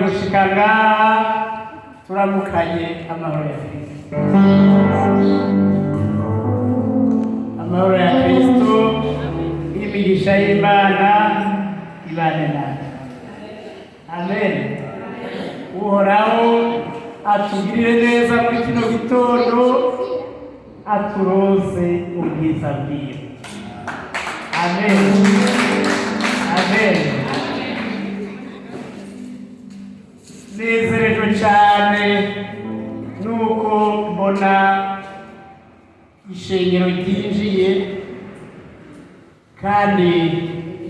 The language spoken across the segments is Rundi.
gushikana turamukanye amahoro ya Kristo. Amahoro ya Kristo imigisha y'Imana ibane natwe. Amen. Uhoraho atugirire neza muri kino gitondo, aturose ubwiza bwiwe. Amen. Amen. Nezerejwe cyane nuko mbona ishengero ryinjiye kandi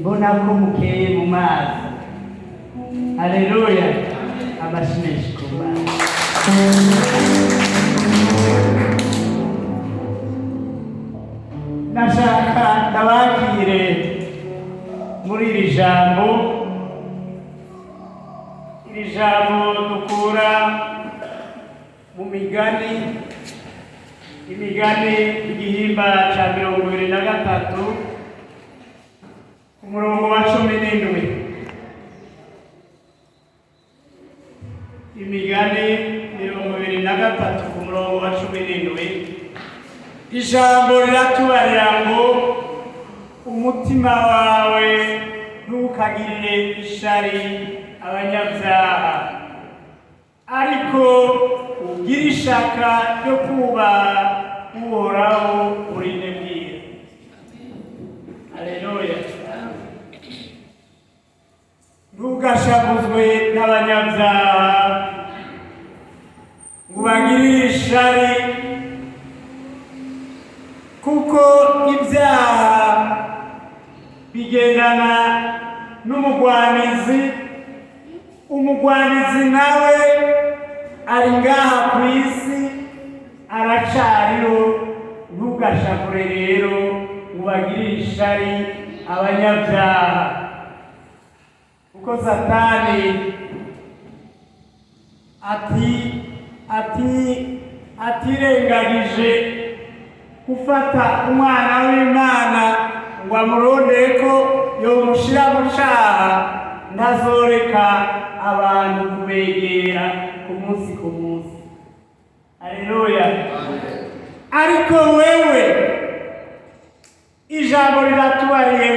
mbona ko mukeye mu mazi. Haleluya. Abashimeshi kuba nashaka ndabakire muri iri jambo dukura mu migani igihimba ca 23 ku murongo wa 17. Imigani 23 ku murongo wa 17. Ijambo riratubarira ngo umutima wawe ntukagirire ishari abanyabyaha, ariko ugira ishaka ryo kubaha Uhoraho urinde bwiza. Haleluya. Ntugashavuzwe n'abanyabyaha ngo ubagirire ishari, kuko ibyaha bigendana n'umugwanizi. Umugwanizi nawe ari ngaha ku isi aracariho. Ntugashavure rero ubagirire ishari abanyabyaha, kuko Satani atirengagije gufata umwana w'Imana ngo amurondere ko yomushira mu caha, ntazoreka abantu kubegera ku munsi ku munsi. Haleluya. Ariko wewe ijambo riratubariye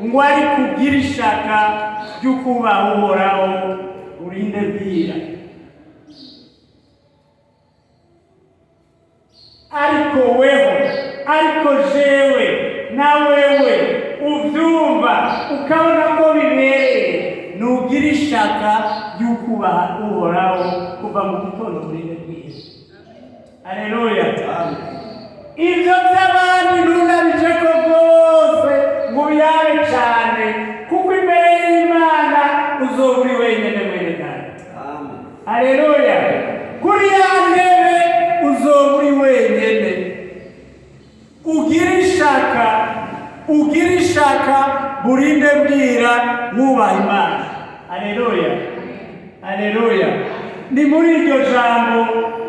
ngo ari kugira ishaka ryo kubaha Uhoraho urinde bwira. Ariko jewe na wewe uvyumva ukabona ko bibereye, nugira ishaka ryo kubaha Uhoraho kuva mu gitondo urinde bwira. Haleluya. Ivyo vy'abandi ntunabije ko rwose ngo uyabe cane, kuko imbere y'Imana uzoba uri wenyene mwene data. Haleluya. Kuri ya ntebe uzoba uri wenyene. Ugira ishaka burinde bwira wubaha Imana. Haleluya. Haleluya. Ni muri iryo jambo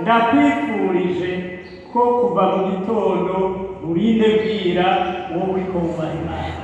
ndakwifurije ko kuva mu gitondo burinde bwira wowe uriko wubaha Imana.